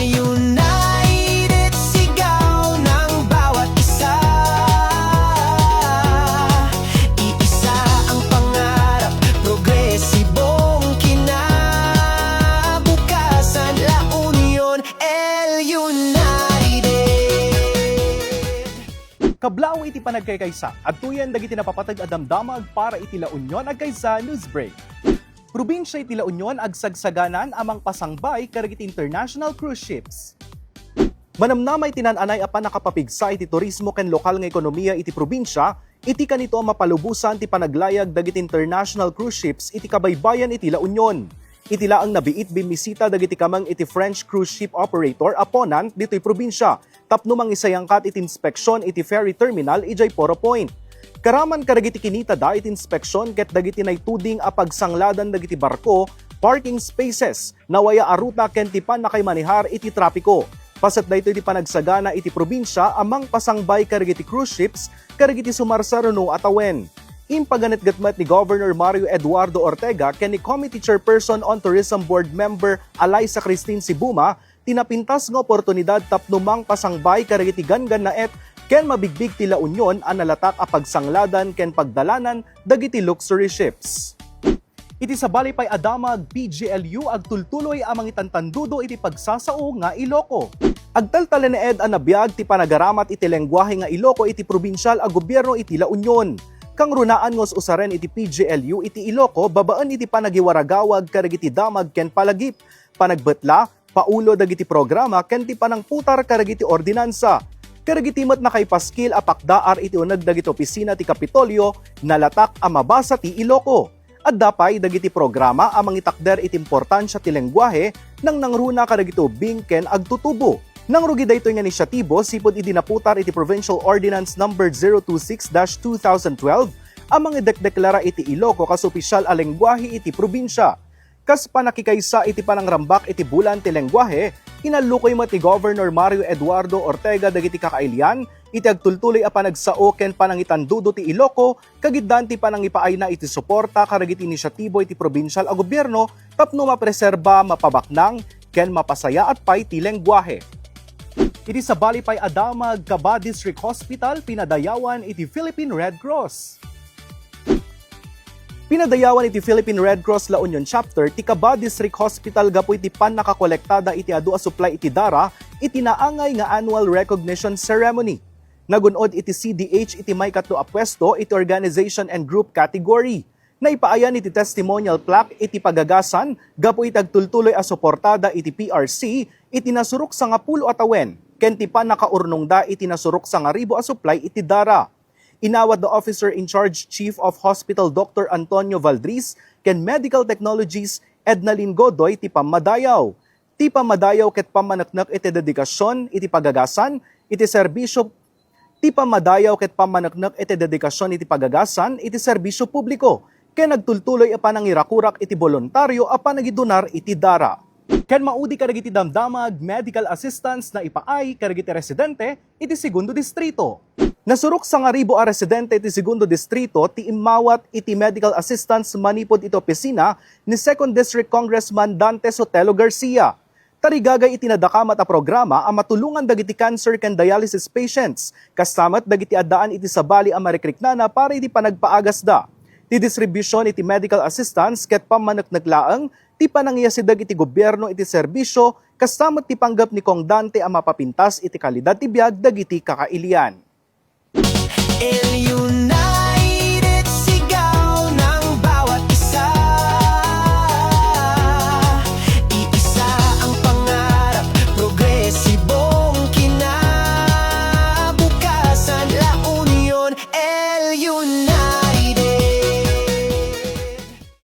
United, sigaw ng bawat isa. Iisa ang pangarap, progresibong kinabukasan. La Union, El United. Kablaw iti panagkaykaysa, at tuyan dagiti napapatag adamdamag para iti La Union agkaysa Newsbreak. Probinsya iti La Union agsagsaganan amang pasangbay karagiti international cruise ships. Manamnamay tinananay apan nakapapigsa iti turismo ken lokal nga ekonomiya iti probinsya, iti kanito mapalubusan ti panaglayag dagiti international cruise ships iti kabaybayan iti La Union. Iti laang nabiit bimisita dagiti kamang iti French cruise ship operator Aponant dito'y probinsya, tapno mangisayangkat iti inspeksyon iti ferry terminal ijay Poro Point. Karaman karagiti kinita da iti inspeksyon ket dagiti naytuding a pagsangladan dagiti barko, parking spaces, nawaya aruta ken ti panakay manihar iti trapiko. Pasat daytoy ti panagsagana iti probinsya amang pasangbay karagiti cruise ships karagiti sumarsaruno at awen. Impaganit-gatmat ni Governor Mario Eduardo Ortega ken ni Committee Chairperson on Tourism Board Member Alaysa Christine Sibuma, tinapintas nga oportunidad tapno mang pasangbay karagiti gangan na et ken mabigbig ti La Union ang nalatak a pagsangladan ken pagdalanan dagiti luxury ships. Iti sabali pay adamag PGLU agtultuloy amang itantandudo iti pagsasao nga Iloco. Agtaltalen ni Ed anabiyag ti panagaramat iti lengguwahe nga Iloco iti probinsyal a gobyerno iti La Union. Kang runaan ngos usaren iti PGLU iti Iloco babaan iti panagiwaragawag karagiti damag ken palagip, panagbetla, paulo dagiti programa ken ti panangputar karagiti ordinansa. Karagitimat na kay Paskil apakdaar iti unag dagiti opisina ti Kapitolyo nalatak a mabasa ti Iloco. At dapay dagiti programa amang itakder iti importansya ti lengguwahe nang nangruna kadagiti ubing ken agtutubo. Nang rugi daytoy nga inisyatibo sipod idinaputar iti Provincial Ordinance No. 026-2012 amang idekdeklara iti Iloco kas opisyal a lengguwahe iti probinsya. Kas panakikaysa iti panangrambak iti bulan ti lengguwahe, inalukoy mat ni Governor Mario Eduardo Ortega dagiti kakailian, iti agtultuloy a panagsao ken panangitandudo ti Iloco, kagiddan ti panangipaay na iti suporta karagiti inisyatibo iti probinsyal a gobyerno tapno mapreserba, mapabaknang, ken mapasaya at pay ti lengguwahe. Iti sabali pay adamag Caba District Hospital pinadayawan iti Philippine Red Cross. Pinadayawan iti Philippine Red Cross La Union Chapter ti Caba District Hospital gapu iti pan nakakolektada iti adu a supply iti dara iti naangay nga annual recognition ceremony. Nagunod iti CDH iti may katlo a pwesto iti organization and group category. Naipaayan iti testimonial plaque iti pagagasan gapu iti agtultuloy a suportada iti PRC iti nasurok sa nga pulo atawen ken ti pan nakaurnong da iti nasurok sa nga ribo a supply iti dara. Inawad the officer in charge Chief of Hospital Dr. Antonio Valdriz ken Medical Technologies Ednalyn Godoy ti pamadayaw. Ti pamadayaw ket pamanaknak iti dedikasyon iti pagagasan iti serbisyo ti pamadayaw ket pamanaknak iti dedikasyon iti pagagasan iti serbisyo publiko ken nagtultuloy a panangirakurak iti boluntaryo a panagidonar iti dara. Ken maudi kadagiti damdamag medical assistance na ipaay kadagiti residente iti segundo distrito. Nasurok sa nga ribo a residente iti segundo distrito ti imawat iti medical assistance manipod iti opisina ni 2nd District Congressman Dante Sotelo Garcia. Tarigagay iti nadakamat a programa a matulungan dagiti cancer ken dialysis patients, kastamat dagiti addaan iti sabali a marekriknana para iti panagpaagas da. Ti distribusyon iti medical assistance ket pamanaknaglaang ti panangyasidag iti gobyerno iti serbisyo kastamat ti panggap ni Kong Dante a mapapintas iti kalidad ti biag dagiti kakailian. El